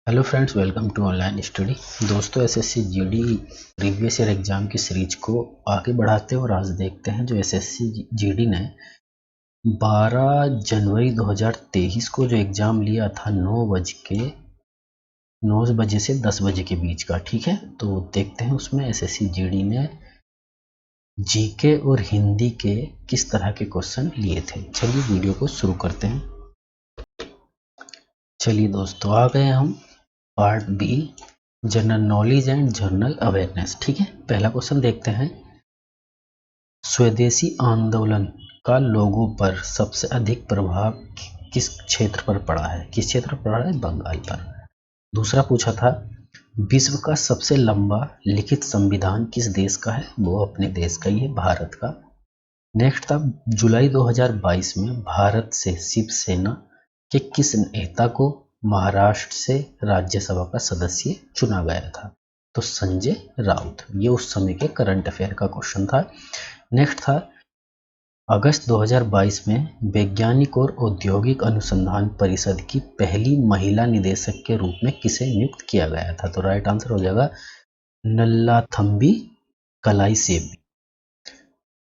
Hello friends, welcome to online study. दोस्तों, SSC GD previous year exam की series को आगे बढ़ाते हैं और आज देखते हैं जो एसएससी जीडी ने 12 जनवरी 2023 को जो एग्ज़ाम लिया था 9 बजे से 10 बजे के बीच का। ठीक है, तो देखते हैं उसमें एसएससी जीडी ने जीके और हिंदी के किस तरह के क्वेश्चन लिए थे। चलिए वीडियो को शुरू करते हैं। चलिए दोस्तों, आ गए हम part B, general knowledge and general awareness. ठीक है, पहला क्वेश्चन देखते हैं। स्वदेशी आंदोलन का लोगों पर सबसे अधिक प्रभाव किस क्षेत्र पर पड़ा है? किस क्षेत्र पर पड़ा है? बंगाल पर। दूसरा पूछा था, विश्व का सबसे लंबा लिखित संविधान किस देश का है? वो अपने देश का ही है, भारत का। नेक्स्ट था, जुलाई 2022 में भारत से शिवसेना के किस नेता को महाराष्ट्र से राज्यसभा का सदस्य चुना गया था? तो संजय राउत। ये उस समय के करंट अफेयर का क्वेश्चन था। नेक्स्ट था, अगस्त 2022 में वैज्ञानिक और औद्योगिक अनुसंधान परिषद की पहली महिला निदेशक के रूप में किसे नियुक्त किया गया था? तो राइट आंसर हो जाएगा नल्लाथम्बी कलाईसेबी।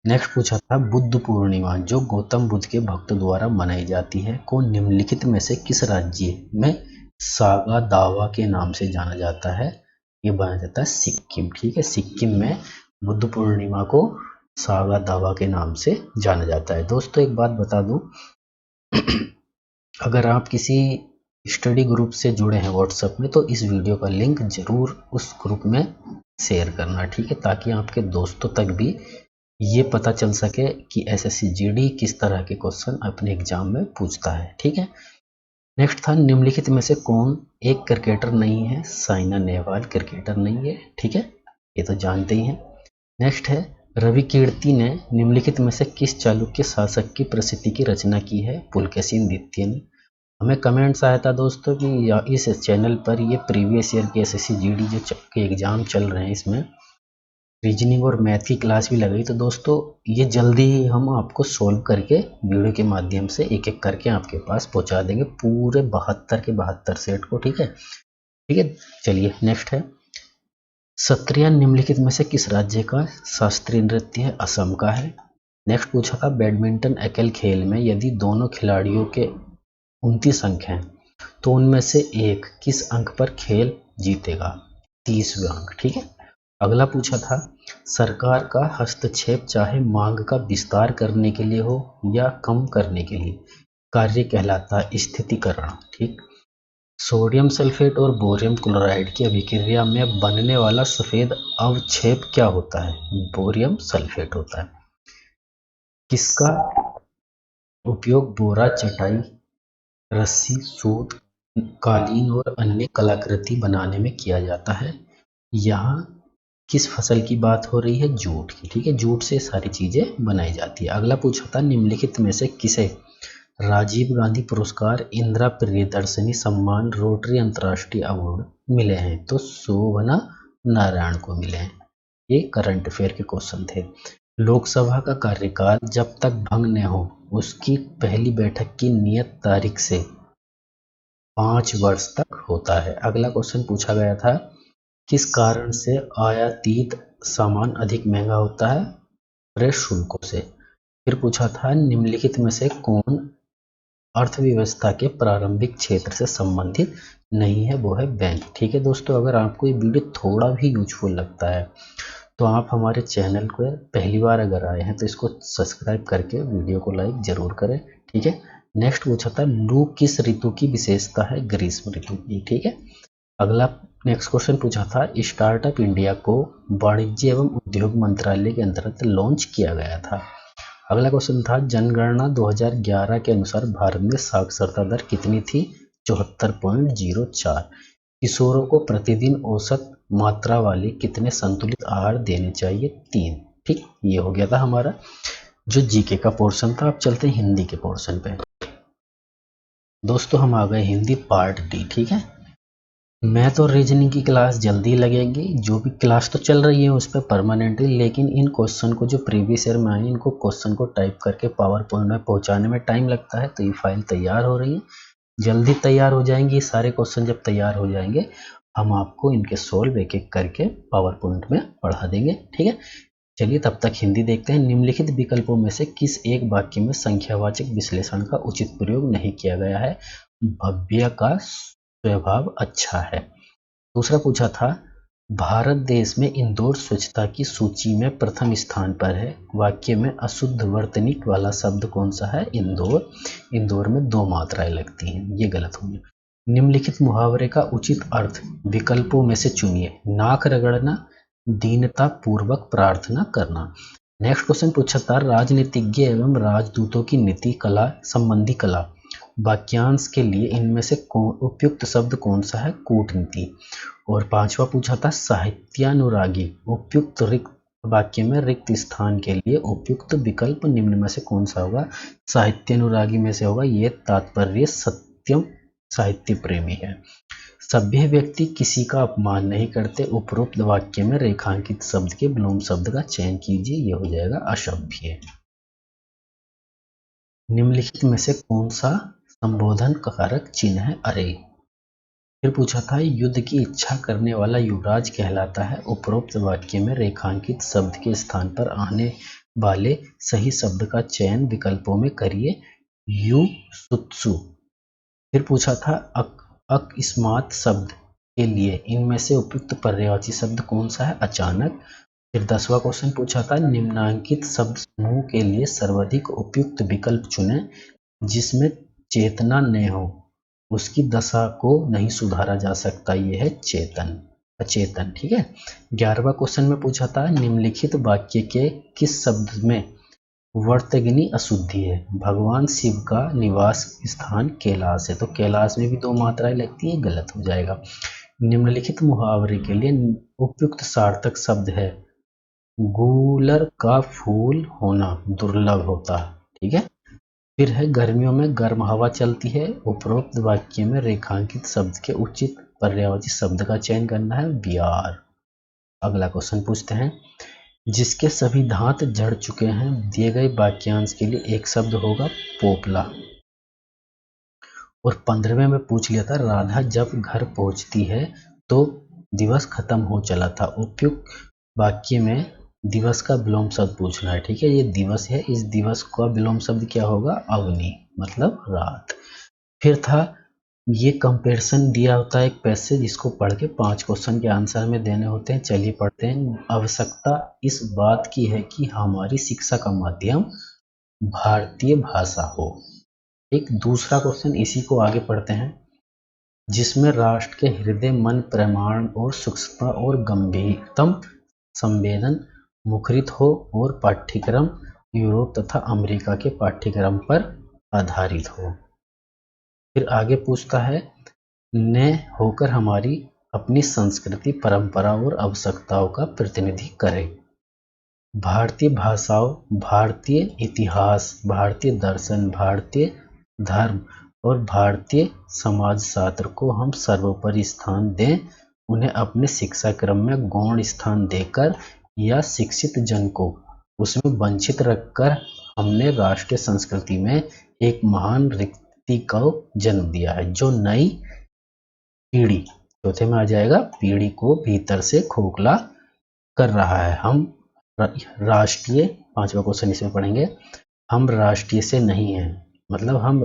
नेक्स्ट पूछा था, बुद्ध पूर्णिमा जो गौतम बुद्ध के भक्त द्वारा मनाई जाती है को निम्नलिखित में से किस राज्य में सागा दावा के नाम से जाना जाता है? ये माना जाता है सिक्किम। ठीक है, सिक्किम में बुद्ध पूर्णिमा को सागा दावा के नाम से जाना जाता है। दोस्तों, एक बात बता दूं, अगर आप किसी स्टडी ग्रुप से जुड़े हैं व्हाट्सएप में, तो इस वीडियो का लिंक जरूर उस ग्रुप में शेयर करना। ठीक है, ताकि आपके दोस्तों तक भी ये पता चल सके कि एसएससी जीडी किस तरह के क्वेश्चन अपने एग्जाम में पूछता है। ठीक है, नेक्स्ट था, निम्नलिखित में से कौन एक क्रिकेटर नहीं है? साइना नेहवाल क्रिकेटर नहीं है। ठीक है, ये तो जानते ही हैं। नेक्स्ट है, रवि कीर्ति ने निम्नलिखित में से किस चालुक्य शासक की प्रसिद्धि की रचना की है? पुलकेशिन द्वितीय ने। हमें कमेंट्स आया था दोस्तों कि इस चैनल पर ये प्रीवियस ईयर के एसएससी जीडी जो के एग्जाम चल रहे हैं, इसमें रीजनिंग और मैथ की क्लास भी लगाई। तो दोस्तों, ये जल्दी ही हम आपको सोल्व करके वीडियो के माध्यम से एक एक करके आपके पास पहुंचा देंगे, पूरे 72 के 72 सेट को। ठीक है, ठीक है। चलिए नेक्स्ट है, सत्रिया निम्नलिखित में से किस राज्य का शास्त्रीय नृत्य है? असम का है। नेक्स्ट पूछा था, बैडमिंटन एकल खेल में यदि दोनों खिलाड़ियों के 29 अंक हैं तो उनमें से एक किस अंक पर खेल जीतेगा? 30वें अंक। ठीक है, अगला पूछा था, सरकार का हस्तक्षेप चाहे मांग का विस्तार करने के लिए हो या कम करने के लिए कार्य कहलाता है स्थितीकरण। ठीक, सोडियम सल्फेट और बोरियम क्लोराइड की अभिक्रिया में बनने वाला सफेद अवक्षेप क्या होता है? बोरियम सल्फेट होता है। किसका उपयोग बोरा, चटाई, रस्सी, सूत, कालीन और अन्य कलाकृति बनाने में किया जाता है? यहाँ किस फसल की बात हो रही है? जूट की। ठीक है, जूट से सारी चीजें बनाई जाती है। अगला पूछा था, निम्नलिखित में से किसे राजीव गांधी पुरस्कार, इंदिरा प्रियदर्शनी सम्मान, रोटरी अंतर्राष्ट्रीय अवार्ड मिले हैं? तो शोभना नारायण को मिले हैं। ये करंट अफेयर के क्वेश्चन थे। लोकसभा का कार्यकाल जब तक भंग न हो उसकी पहली बैठक की नियत तारीख से 5 वर्ष तक होता है। अगला क्वेश्चन पूछा गया था, किस कारण से आयातित सामान अधिक महंगा होता है? प्रवेश शुल्कों से। फिर पूछा था, निम्नलिखित में से कौन अर्थव्यवस्था के प्रारंभिक क्षेत्र से संबंधित नहीं है? वो है बैंक। ठीक है दोस्तों, अगर आपको ये वीडियो थोड़ा भी यूजफुल लगता है तो आप हमारे चैनल को पहली बार अगर आए हैं तो इसको सब्सक्राइब करके वीडियो को लाइक जरूर करें। ठीक है, नेक्स्ट पूछा था, लू किस ऋतु की विशेषता है? ग्रीष्म ऋतु की। ठीक है, अगला नेक्स्ट क्वेश्चन पूछा था, स्टार्टअप इंडिया को वाणिज्य एवं उद्योग मंत्रालय के अंतर्गत लॉन्च किया गया था। अगला क्वेश्चन था, जनगणना 2011 के अनुसार भारत में साक्षरता दर कितनी थी? 74.04। किशोरों को प्रतिदिन औसत मात्रा वाले कितने संतुलित आहार देने चाहिए? 3। ठीक, ये हो गया था हमारा जो जीके का पोर्शन था। अब चलते हैं हिंदी के पोर्शन पे। दोस्तों, हम आ गए हिंदी पार्ट डी। ठीक है, मैथ और रीजनिंग की क्लास जल्दी लगेगी। जो भी क्लास तो चल रही है उस पर परमानेंटली, लेकिन इन क्वेश्चन को जो प्रीवियस ईयर में आए इनको क्वेश्चन को टाइप करके पावर पॉइंट में पहुंचाने में टाइम लगता है, तो ये फाइल तैयार हो रही है। जल्दी तैयार हो जाएंगे ये सारे क्वेश्चन। जब तैयार हो जाएंगे हम आपको इनके सोल्व एक एक करके पावर पॉइंट में पढ़ा देंगे, ठीक है। चलिए तब तक हिंदी देखते हैं। निम्नलिखित विकल्पों में से किस एक वाक्य में संख्यावाचक विश्लेषण का उचित प्रयोग नहीं किया गया है? भव्य का स्वभाव अच्छा है। दूसरा पूछा था भारत देश में इंदौर स्वच्छता की सूची में प्रथम स्थान पर है। वाक्य में अशुद्ध वर्तनीक वाला शब्द कौन सा है? इंदौर। इंदौर में 2 मात्राएं लगती हैं, ये गलत हो गया। निम्नलिखित मुहावरे का उचित अर्थ विकल्पों में से चुनिए। नाक रगड़ना, दीनता पूर्वक प्रार्थना करना। नेक्स्ट क्वेश्चन पूछा था राजनीतिज्ञ एवं राजदूतों की नीति कला संबंधी कला वाक्यांश के लिए इनमें से उपयुक्त शब्द कौन सा है? कूटनीति। और 5वां पूछा था साहित्यानुरागी उपयुक्त रिक्त वाक्य में रिक्त स्थान के लिए उपयुक्त विकल्प निम्न में से कौन सा होगा? साहित्यानुरागी में से होगा ये तात्पर्य सत्यम साहित्य प्रेमी है। सभ्य व्यक्ति किसी का अपमान नहीं करते। उपरोक्त वाक्य में रेखांकित शब्द के विलोम शब्द का चयन कीजिए, ये हो जाएगा असभ्य। निम्नलिखित में से कौन सा संबोधन कारक चिन्ह है? अरे। फिर पूछा था युद्ध की इच्छा करने वाला युवराज कहलाता है। उपरोक्त वाक्य में रेखांकित शब्द के स्थान पर आने वाले सही शब्द का चयन विकल्पों में करिए। युत्सु। फिर पूछा था अकस्मात शब्द के लिए इनमें से उपयुक्त पर्यायवाची शब्द कौन सा है? अचानक। फिर 10वां क्वेश्चन पूछा था निम्नांकित शब्द समूह के लिए सर्वाधिक उपयुक्त विकल्प चुने जिसमें चेतना न हो, उसकी दशा को नहीं सुधारा जा सकता, ये है चेतन अचेतन, ठीक है। 11वां क्वेश्चन में पूछा था निम्नलिखित वाक्य के किस शब्द में वर्तगिनी अशुद्धि है? भगवान शिव का निवास स्थान कैलाश है, तो कैलाश में भी 2 मात्राएं लगती है, गलत हो जाएगा। निम्नलिखित मुहावरे के लिए उपयुक्त सार्थक शब्द है गूलर का फूल होना दुर्लभ होता है, ठीक है। फिर है गर्मियों में गर्म हवा चलती है। उपरोक्त वाक्य में रेखांकित शब्द के उचित पर्यायवाची शब्द का चयन करना है बियार। अगला क्वेश्चन पूछते हैं जिसके सभी दांत झड़ चुके हैं दिए गए वाक्यांश के लिए एक शब्द होगा पोपला। और 15वें में पूछ लिया था राधा जब घर पहुंचती है तो दिवस खत्म हो चला था। उपयुक्त वाक्य में दिवस का विलोम शब्द पूछना है, ठीक है। ये दिवस है, इस दिवस का विलोम शब्द क्या होगा? अवनी, मतलब रात। फिर था ये कंपैरिजन दिया होता है एक पैसेज जिसको पढ़ के 5 क्वेश्चन के आंसर में देने होते हैं। चलिए पढ़ते हैं। आवश्यकता इस बात की है कि हमारी शिक्षा का माध्यम भारतीय भाषा हो। एक दूसरा क्वेश्चन इसी को आगे पढ़ते हैं जिसमें राष्ट्र के हृदय मन प्रमाण और सूक्ष्मता और गंभीरतम संवेदन मुखरित हो और पाठ्यक्रम यूरोप तथा अमेरिका के पाठ्यक्रम पर आधारित हो। फिर आगे पूछता है न होकर हमारी अपनी संस्कृति परंपरा और आवश्यकताओं का प्रतिनिधि करें। भारतीय भाषाओं, भारतीय इतिहास, भारतीय दर्शन, भारतीय धर्म और भारतीय समाजशास्त्र को हम सर्वोपरि स्थान दें। उन्हें अपने शिक्षा क्रम में गौण स्थान देकर या शिक्षित जन को उसमें वंचित रखकर हमने राष्ट्रीय संस्कृति में एक महान रिक्ति को जन्म दिया है जो नई पीढ़ी, चौथे में आ जाएगा, पीढ़ी को भीतर से खोखला कर रहा है। हम राष्ट्रीय, 5वां क्वेश्चन इसमें पढ़ेंगे, हम राष्ट्रीय से नहीं हैं, मतलब हम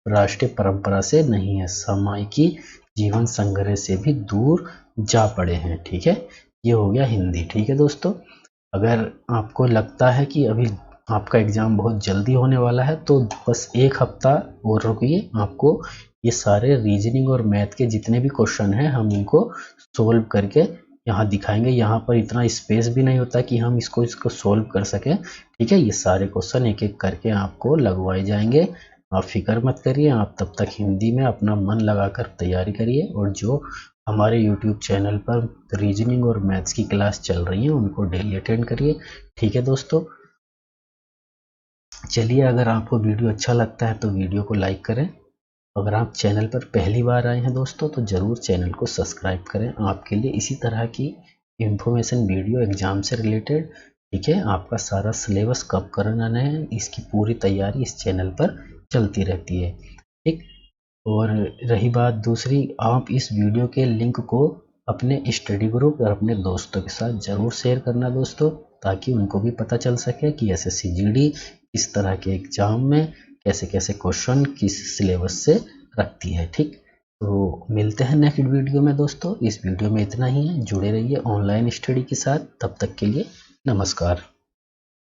राष्ट्रीय परंपरा से नहीं है, सामायिकी जीवन संग्रह से भी दूर जा पड़े हैं, ठीक है। ये हो गया हिंदी, ठीक है दोस्तों। अगर आपको लगता है कि अभी आपका एग्जाम बहुत जल्दी होने वाला है तो बस 1 हफ्ता और रुकिए, आपको ये सारे रीजनिंग और मैथ के जितने भी क्वेश्चन हैं हम इनको सोल्व करके यहाँ दिखाएंगे। यहाँ पर इतना स्पेस भी नहीं होता कि हम इसको सोल्व कर सकें, ठीक है। ये सारे क्वेश्चन एक एक करके आपको लगवाए जाएंगे, आप फिक्र मत करिए। आप तब तक हिंदी में अपना मन लगाकर तैयारी करिए और जो हमारे YouTube चैनल पर रीजनिंग और मैथ्स की क्लास चल रही है उनको डेली अटेंड करिए, ठीक है दोस्तों। चलिए, अगर आपको वीडियो अच्छा लगता है तो वीडियो को लाइक करें। अगर आप चैनल पर पहली बार आए हैं दोस्तों तो ज़रूर चैनल को सब्सक्राइब करें। आपके लिए इसी तरह की इंफॉर्मेशन वीडियो एग्जाम से रिलेटेड, ठीक है, आपका सारा सिलेबस कब करना है इसकी पूरी तैयारी इस चैनल पर चलती रहती है, ठीक। और रही बात दूसरी, आप इस वीडियो के लिंक को अपने स्टडी ग्रुप और अपने दोस्तों के साथ ज़रूर शेयर करना दोस्तों, ताकि उनको भी पता चल सके कि एसएससी जीडी इस तरह के एग्ज़ाम में कैसे कैसे क्वेश्चन किस सिलेबस से रखती है। ठीक, तो मिलते हैं नेक्स्ट वीडियो में दोस्तों। इस वीडियो में इतना ही है, जुड़े रहिए ऑनलाइन स्टडी के साथ। तब तक के लिए नमस्कार।